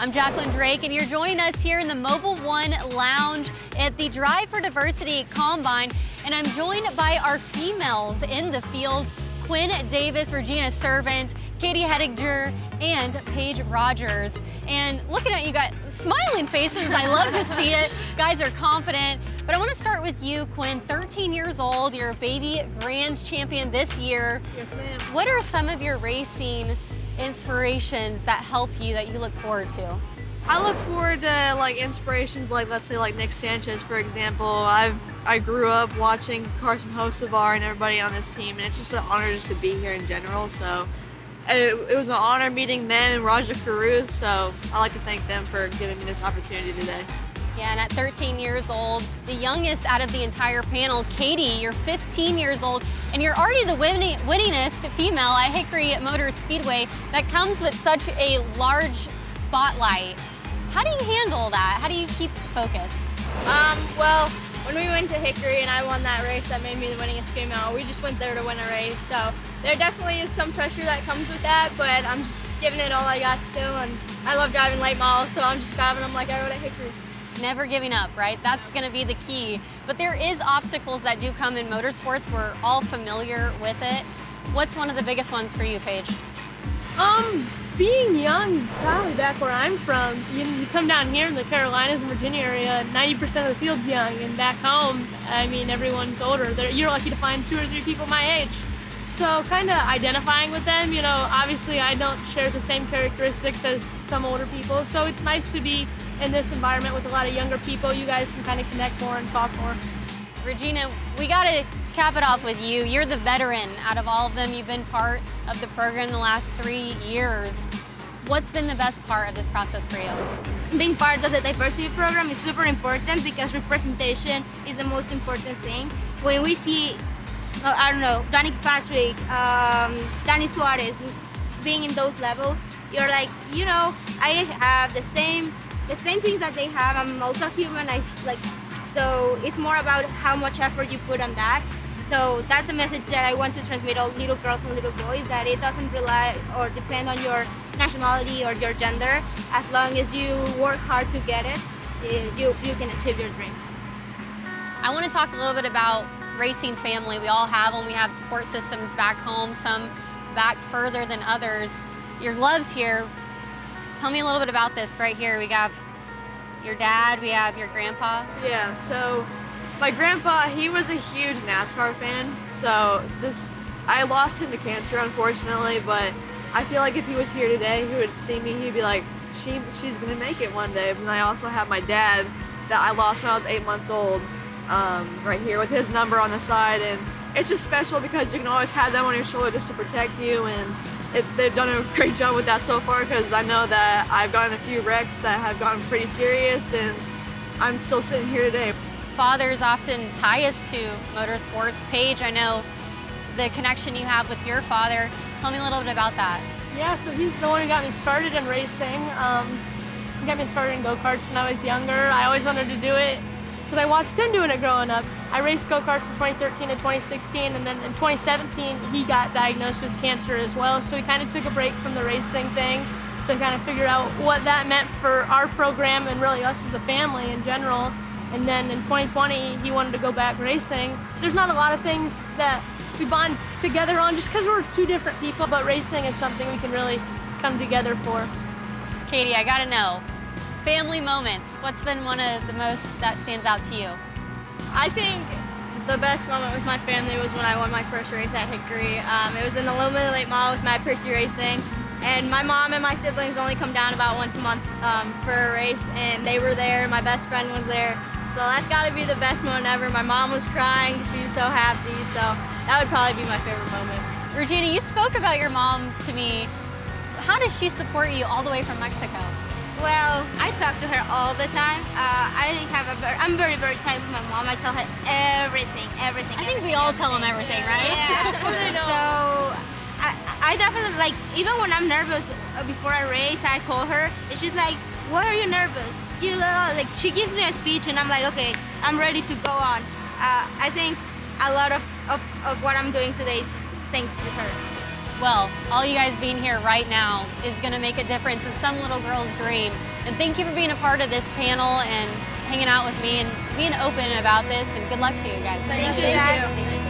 I'm Jacklyn Drake, and you're joining us here in the Mobil1 Lounge at the Drive for Diversity Combine. And I'm joined by our females in the field, Quinn Davis, Regina Siervent, Hettinger, and Paige Rogers. And looking at you guys, smiling faces, I love to see it. Guys are confident. But I want to start with you, Quinn, 13 years old. You're a baby Grands champion this year. Yes, ma'am. What are some of your racing inspirations that help you, that you look forward to? I look forward to like inspirations like, let's say, like Nick Sanchez, for example. I grew up watching Carson Hocevar and everybody on this team, and it's just an honor just to be here in general. So it was an honor meeting them and Raja Caruth, so I'd like to thank them for giving me this opportunity today. Yeah, and at 13 years old, the youngest out of the entire panel, Katie, you're 15 years old, and you're already the winningest female at Hickory Motor Speedway. That comes with such a large spotlight. How do you handle that? How do you keep focus? Well, when we went to Hickory and I won that race, that made me the winningest female. We just went there to win a race, so there definitely is some pressure that comes with that, but I'm just giving it all I got still, and I love driving late models, so I'm just driving them like I would at Hickory. Never giving up, right? That's gonna be the key. But there is obstacles that do come in motorsports. We're all familiar with it. What's one of the biggest ones for you, Paige? Being young, probably back where I'm from, you come down here in the Carolinas and Virginia area, 90% of the field's young, and back home, I mean, everyone's older. You're lucky to find 2 or 3 people my age. So kind of identifying with them, you know, obviously I don't share the same characteristics as some older people, so it's nice to be in this environment with a lot of younger people. You guys can kind of connect more and talk more. Regina, we gotta cap it off with you. You're the veteran out of all of them. You've been part of the program the last 3 years. What's been the best part of this process for you? Being part of the diversity program is super important because representation is the most important thing. When we see, I don't know, Danica Patrick, Danny Suarez being in those levels, you're like, you know, I have the same things that they have. I'm also human. So it's more about how much effort you put on that. So that's a message that I want to transmit all little girls and little boys, that it doesn't rely or depend on your nationality or your gender. As long as you work hard to get it, you can achieve your dreams. I want to talk a little bit about racing family. We all have them. We have support systems back home, some back further than others. Your love's here. Tell me a little bit about this right here. We have your dad, we have your grandpa. Yeah, so my grandpa, he was a huge NASCAR fan, so I lost him to cancer, unfortunately, but I feel like if he was here today, he would see me, he'd be like, she's gonna make it one day. And I also have my dad that I lost when I was 8 months old, right here with his number on the side, and it's just special because you can always have them on your shoulder just to protect you, and they've done a great job with that so far, because I know that I've gotten a few wrecks that have gotten pretty serious, and I'm still sitting here today. Fathers often tie us to motorsports. Paige, I know the connection you have with your father. Tell me a little bit about that. Yeah, so he's the one who got me started in racing. He got me started in go-karts when I was younger. I always wanted to do it because I watched him doing it growing up. I raced go-karts in 2013 and 2016, and then in 2017, he got diagnosed with cancer as well, so he kind of took a break from the racing thing to kind of figure out what that meant for our program and really us as a family in general. And then in 2020, he wanted to go back racing. There's not a lot of things that we bond together on just because we're 2 different people, but racing is something we can really come together for. Katie, I gotta know, family moments, what's been one of the most that stands out to you? I think the best moment with my family was when I won my first race at Hickory. It was in the limited late model with Matt Percy Racing, and my mom and my siblings only come down about once a month for a race, and they were there. My best friend was there, so that's got to be the best moment ever. My mom was crying because she was so happy, so that would probably be my favorite moment. Regina, you spoke about your mom to me. How does she support you all the way from Mexico? Well, I talk to her all the time. I'm very, very tight with my mom. I tell her everything. I think we all tell them everything, right? Yeah. So I definitely, like, even when I'm nervous before I race, I call her, and she's like, "Why are you nervous?" You know, like, she gives me a speech, and I'm like, okay, I'm ready to go on. I think a lot of what I'm doing today is thanks to her. well, all you guys being here right now is going to make a difference in some little girl's dream. And thank you for being a part of this panel and hanging out with me and being open about this, and good luck to you guys. Thank you, guys.